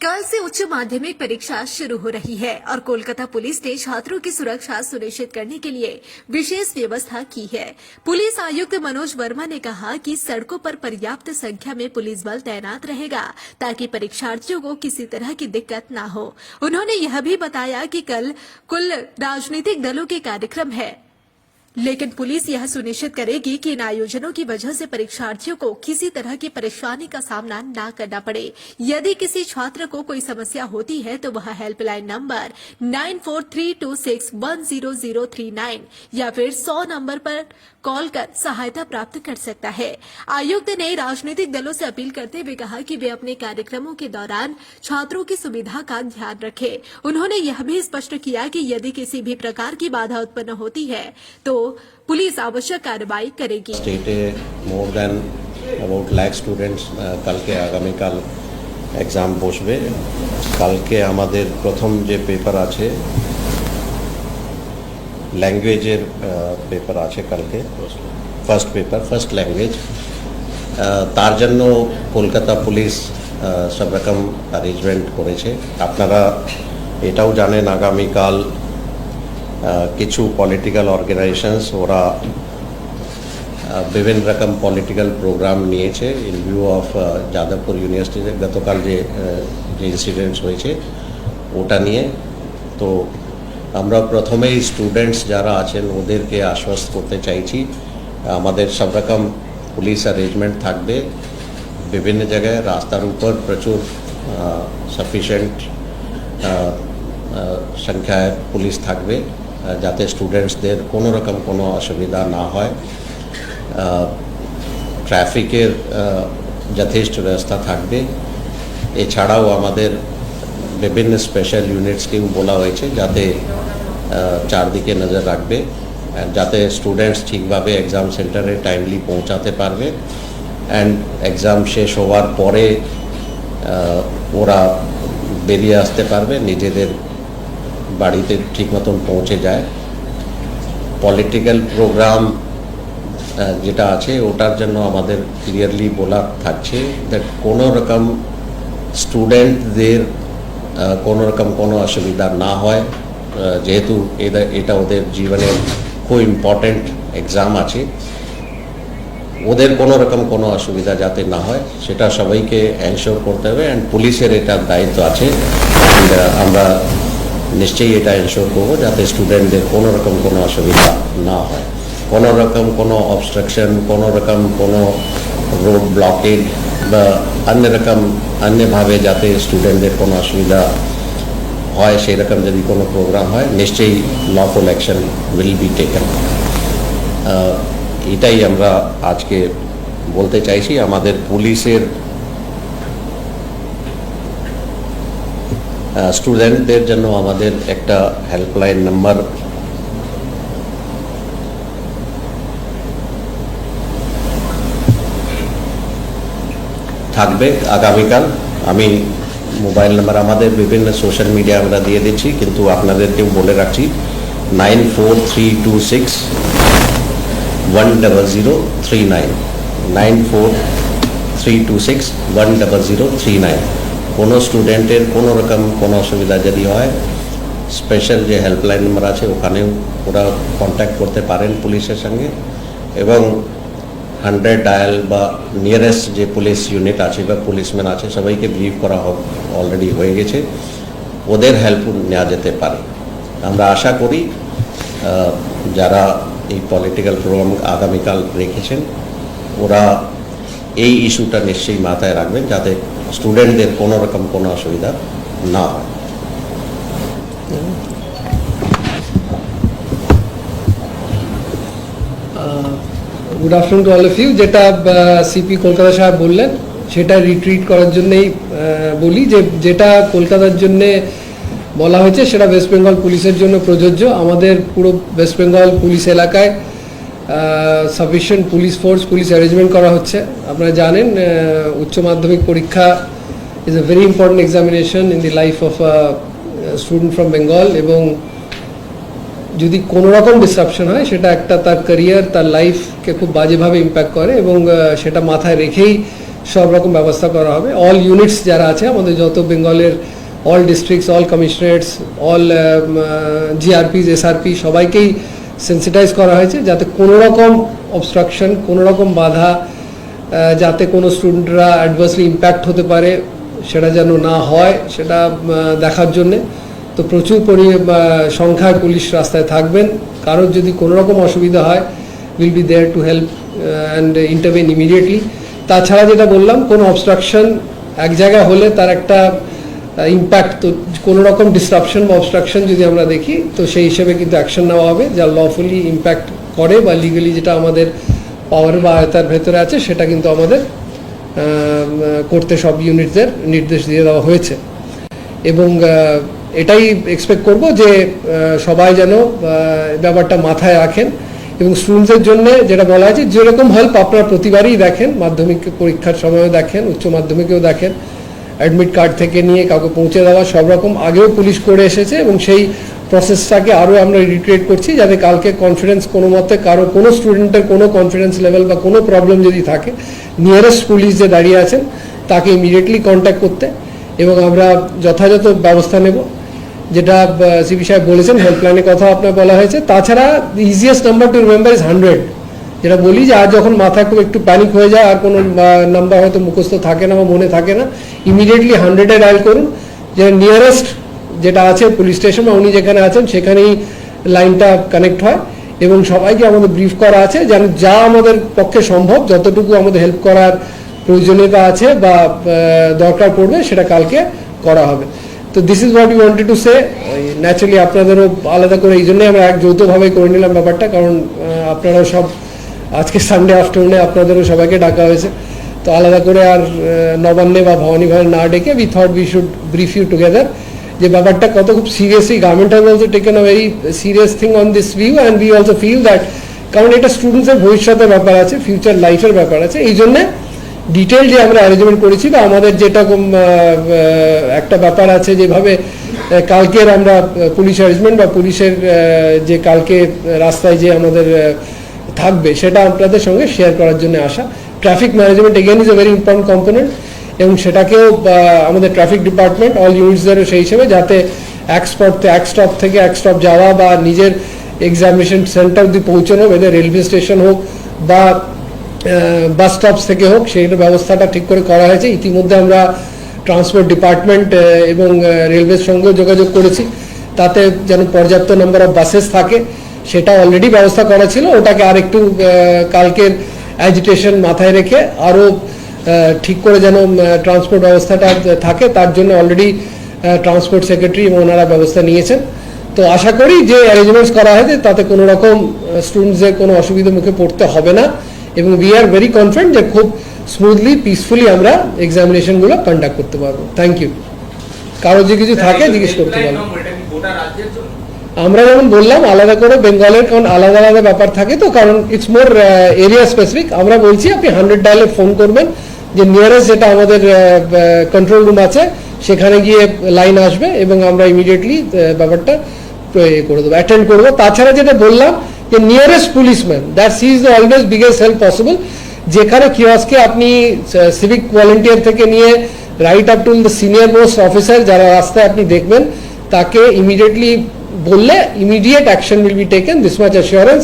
कल से उच्च माध्यमिक परीक्षा शुरू हो रही है और कोलकाता पुलिस ने छात्रों की सुरक्षा सुनिश्चित करने के लिए विशेष व्यवस्था की है। पुलिस आयुक्त मनोज वर्मा ने कहा कि सड़कों पर पर्याप्त संख्या में पुलिस बल तैनात रहेगा ताकि परीक्षार्थियों को किसी तरह की दिक्कत न हो। उन्होंने यह भी बताया कि कल कुल राजनीतिक दलों के कार्यक्रम है, लेकिन पुलिस यह सुनिश्चित करेगी कि इन आयोजनों की वजह से परीक्षार्थियों को किसी तरह की परेशानी का सामना न करना पड़े। यदि किसी छात्र को कोई समस्या होती है तो वह हेल्पलाइन नंबर 9432610039 या फिर 100 नंबर पर कॉल कर सहायता प्राप्त कर सकता है। आयुक्त ने राजनीतिक दलों से अपील करते हुए कहा कि वे अपने कार्यक्रमों के दौरान छात्रों की सुविधा का ध्यान रखें। उन्होंने यह भी स्पष्ट किया कि यदि किसी भी प्रकार की बाधा उत्पन्न होती है तो पुलिस आवश्यक कार्रवाई करेगी। स्टेटे more than about lakh students कल के आगामी काल एग्जाम बसবে। कल के आमादेर प्रथम जे पेपर आछे लैंग्वेजर पेपर आछे कल के फर्स्ट पेपर फर्स्ट लैंग्वेज तार जन्य कलकाता पुलिस सब रकम अरेंजमेंट करेছে। আপনারা এটাও জানেন आगामी काल কিছু পলিটিক্যাল অর্গানাইজেশনস ওরা বিভিন্ন রকম পলিটিক্যাল প্রোগ্রাম নিয়েছে ইন ভিউ অফ যাদবপুর ইউনিভার্সিটিতে গতকাল যে ইনসিডেন্টস হয়েছে ওটা নিয়ে। তো আমরা প্রথমেই স্টুডেন্টস যারা আছেন ওদেরকে আশ্বস্ত করতে চাইছি আমাদের সব রকম পুলিশ অ্যারেঞ্জমেন্ট থাকবে। বিভিন্ন জায়গায় রাস্তার উপর প্রচুর সাফিসিয়েন্ট সংখ্যায় পুলিশ থাকবে যাতে স্টুডেন্টসদের কোনো রকম কোনো অসুবিধা না হয়। ট্রাফিকের যথেষ্ট ব্যবস্থা থাকবে। এছাড়াও আমাদের বিভিন্ন স্পেশাল ইউনিটসকেও বলা হয়েছে যাতে চারদিকে নজর রাখবে যাতে স্টুডেন্টস ঠিকভাবে এক্সাম সেন্টারে টাইমলি পৌঁছাতে পারবে অ্যান্ড এক্সাম শেষ হওয়ার পরে ওরা বেরিয়ে আসতে পারবে, নিজেদের বাড়িতে ঠিক মতন পৌঁছে যায়। পলিটিক্যাল প্রোগ্রাম যেটা আছে ওটার জন্য আমাদের ক্লিয়ারলি বলা থাকছে দ্যাট কোনো রকম স্টুডেন্টদের কোনো রকম কোনো অসুবিধা না হয়, যেহেতু এটা ওদের জীবনের খুব ইম্পর্টেন্ট এক্সাম আছে, ওদের কোনো রকম কোনো অসুবিধা যাতে না হয় সেটা সবাইকে এনশিওর করতে হবে অ্যান্ড পুলিশের এটা দায়িত্ব আছে। আমরা নিশ্চয়ই এটা এনশিওর করবো যাতে স্টুডেন্টদের কোনো রকম কোনো অসুবিধা না হয়, কোনো রকম কোনো অবস্ট্রাকশন, কোনো রকম কোনো রোড ব্লকেজ বা অন্যভাবে যাতে স্টুডেন্টদের কোনো অসুবিধা হয় সেরকম যদি কোনো প্রোগ্রাম হয় নিশ্চয়ই lawful action will be taken. এটাই আমরা আজকে বলতে চাইছি। আমাদের পুলিশের স্টুডেন্টদের জন্য আমাদের একটা হেল্পলাইন নাম্বার থাকবে আগামীকাল। আমি মোবাইল নাম্বার আমাদের বিভিন্ন সোশ্যাল মিডিয়া আমরা দিয়ে দিচ্ছি, কিন্তু আপনাদেরকেও বলে রাখছি 9432610039 9432610039। কোনো স্টুডেন্টের কোনো রকম কোনো অসুবিধা যদি হয় স্পেশাল যে হেল্পলাইন নাম্বার আছে ওখানেও ওরা কন্ট্যাক্ট করতে পারেন পুলিশের সঙ্গে এবং 100 ডায়াল বা নিয়ারেস্ট যে পুলিশ ইউনিট আছে বা পুলিশম্যান আছে সবাইকে ব্রিফ করা অলরেডি হয়ে গেছে, ওদের হেল্প নেওয়া যেতে পারে। আমরা আশা করি যারা এই পলিটিক্যাল প্রোগ্রাম আগামীকাল রেখেছেন ওরা এই ইস্যুটা নিশ্চয়ই মাথায় রাখবেন যাতে স্টুডেন্টদের কোনো রকম কোনো অসুবিধা না হয়। Good afternoon to all of you. যেটা সিপি কলকাতা সাহেব বললেন সেটা রিট্রিট করার জন্যই বলি যে যেটা কলকাতার জন্যে বলা হয়েছে সেটা ওয়েস্ট বেঙ্গল পুলিশের জন্য প্রযোজ্য। আমাদের পুরো ওয়েস্ট বেঙ্গল পুলিশ এলাকায় sufficient police force police arrangement করা হচ্ছে। আপনারা জানেন উচ্চ মাধ্যমিক পরীক্ষা is a very important examination in the life of student from Bengal এবং যদি কোনো রকম ডিসরাপশন হয় সেটা একটা তার ক্যারিয়ার তার লাইফকে খুব বাজেভাবে ইম্প্যাক্ট করে এবং সেটা মাথায় রেখেই সব রকম ব্যবস্থা করা হবে। অল ইউনিটস যারা আছে আমাদের যত বেঙ্গলের all districts, all commissionerates, all GRPs, SRP সবাইকেই সেন্সিটাইজ করা হয়েছে যাতে কোনো রকম অবস্ট্রাকশন, কোনো রকম বাধা, যাতে কোনো স্টুডেন্টরা অ্যাডভার্সলি ইম্প্যাক্ট হতে পারে সেটা যেন না হয় সেটা দেখার জন্যে। তো প্রচুর সংখ্যায় পুলিশ রাস্তায় থাকবেন। কারোর যদি কোনো রকম অসুবিধা হয় will be there to help and intervene immediately. তাছাড়া যেটা বললাম, কোনো অবস্ট্রাকশন এক জায়গায় হলে তার একটা ইম্প্যাক্ট, তো কোনো রকম ডিসরাপশন বা অবস্ট্রাকশন যদি আমরা দেখি তো সেই হিসেবে কিন্তু অ্যাকশন নেওয়া হবে, যা লফুলি ইম্প্যাক্ট করে বা লিগালি যেটা আমাদের পাওয়ার বা আয়তার ভেতরে আছে সেটা কিন্তু আমাদের করতে সব ইউনিটদের নির্দেশ দিয়ে দেওয়া হয়েছে। এবং এটাই এক্সপেক্ট করব যে সবাই যেন ব্যাপারটা মাথায় রাখেন এবং স্টুডেন্টসের জন্য যেটা বলা হয়েছে যেরকম হেল্প আপনারা প্রতিবারই দেখেন, মাধ্যমিক পরীক্ষার সময়ও দেখেন, উচ্চ মাধ্যমিকেও দেখেন, অ্যাডমিট কার্ড থেকে নিয়ে কাউকে পৌঁছে দেওয়া সব রকম আগেও পুলিশ করে এসেছে এবং সেই প্রসেসটাকে আরও আমরা রিক্রিয়েট করছি যাতে কালকে কনফিডেন্স কোনো মতে কোনো স্টুডেন্টের কোনো কনফিডেন্স লেভেল বা কোনো প্রবলেম যদি থাকে নিয়ারেস্ট পুলিশ যে দাঁড়িয়ে আছেন তাকে ইমিডিয়েটলি কন্ট্যাক্ট করতে এবং আমরা যথাযথ ব্যবস্থা নেব। যেটা সিপি সাহেব বলেছেন, হেল্পলাইনের কথা আপনার বলা হয়েছে। তাছাড়া easiest number to remember is 100, যেটা বলি যে আর যখন মাথা খুব একটু প্যানিক হয়ে যায় আর কোনো নাম্বার হয়তো মুখস্থ থাকে না বা মনে থাকে না, ইমিডিয়েটলি 100-এ ডায়াল করুন। যে নিয়ারেস্ট যেটা আছে পুলিশ স্টেশন বা উনি যেখানে আছেন সেখানেই লাইনটা কানেক্ট হয় এবং সবাইকে আমাদের ব্রিফ করা আছে যেন যা আমাদের পক্ষে সম্ভব যতটুকু আমাদের হেল্প করার প্রয়োজনীয়তা আছে বা দরকার পড়বে সেটা কালকে করা হবে। তো this is what you wanted to say. Naturally আপনাদেরও আলাদা করে এই জন্যই আমরা যৌথভাবে করে নিলাম ব্যাপারটা, কারণ আপনারাও সব আজকে সানডে আফটারনুনে আপনাদেরও সবাইকে ডাকা হয়েছে, তো আলাদা করে আর নবান্নে বা ভবানী ভাই না ডেকে we thought we should brief you together যে ব্যাপারটা কত খুব seriously government has also taken a very serious thing on this view and we also feel that, কারণ এটা স্টুডেন্টসের ভবিষ্যতের ব্যাপার আছে, ফিউচার লাইফের ব্যাপার আছে। এই জন্যে ডিটেল যে আমরা অ্যারেঞ্জমেন্ট করেছি বা আমাদের যেটা একটা ব্যাপার আছে যেভাবে কালকের আমরা পুলিশ অ্যারেঞ্জমেন্ট বা পুলিশের যে কালকে রাস্তায় যে আমাদের থাকবে সেটা আপনাদের সঙ্গে শেয়ার করার জন্য আসা। Traffic management again is a very important component এবং সেটাকেও আমাদের ট্রাফিক ডিপার্টমেন্ট অল ইউনিটসদেরও সেই হিসেবে যাতে এক স্টপ থেকে এক স্টপ যাওয়া বা নিজের এক্সামিনেশন সেন্টার অব্দি পৌঁছানো, এদের রেলওয়ে স্টেশন হোক বা বাস স্টপস থেকে হোক, সেই ব্যবস্থাটা ঠিক করে করা হয়েছে। ইতিমধ্যে আমরা ট্রান্সপোর্ট ডিপার্টমেন্ট এবং রেলওয়ের সঙ্গেও যোগাযোগ করেছি তাতে যেন পর্যাপ্ত নাম্বার অফ বাসেস থাকে, সেটা অলরেডি ব্যবস্থা করা ছিল। ওটাকে আর একটু কালকের অ্যাজিটেশন মাথায় রেখে আরও ঠিক করে যেন ট্রান্সপোর্ট ব্যবস্থাটা থাকে তার জন্য অলরেডি ট্রান্সপোর্ট সেক্রেটারি এবং ওনারা ব্যবস্থা নিয়েছেন। তো আশা করি যে অ্যারেঞ্জমেন্টস করা হয়েছে তাতে কোনো রকম স্টুডেন্টসদের কোনো অসুবিধার মুখে পড়তে হবে না এবং উই আর ভেরি কনফিডেন্ট যে খুব স্মুথলি পিসফুলি আমরা এক্সামিনেশনগুলো কন্ডাক্ট করতে পারবো। Thank you. কারো যে কিছু থাকে জিজ্ঞেস করতে পারবো। আমরা যেমন বললাম আলাদা করে বেঙ্গলের কারণ আলাদা আলাদা ব্যাপার থাকে, তো কারণ ইটস মোর এরিয়া স্পেসিফিক। আমরা বলছি আপনি 100 ডায়ালে ফোন করবেন, যে নিয়ারেস্ট যেটা আমাদের কন্ট্রোল রুম আছে সেখানে গিয়ে লাইন আসবে এবং আমরা ইমিডিয়েটলি ব্যাপারটা করে দেবো, অ্যাটেন্ড করবো। তাছাড়া যেটা বললাম যে nearest policeman that she is the always biggest help possible, যেখানে কিওস্কে আপনি সিভিক ভলেন্টিয়ার থেকে নিয়ে right up to the senior most officer যারা রাস্তায় আপনি দেখবেন তাকে ইমিডিয়েটলি বললে immediate action will be taken, this much assurance.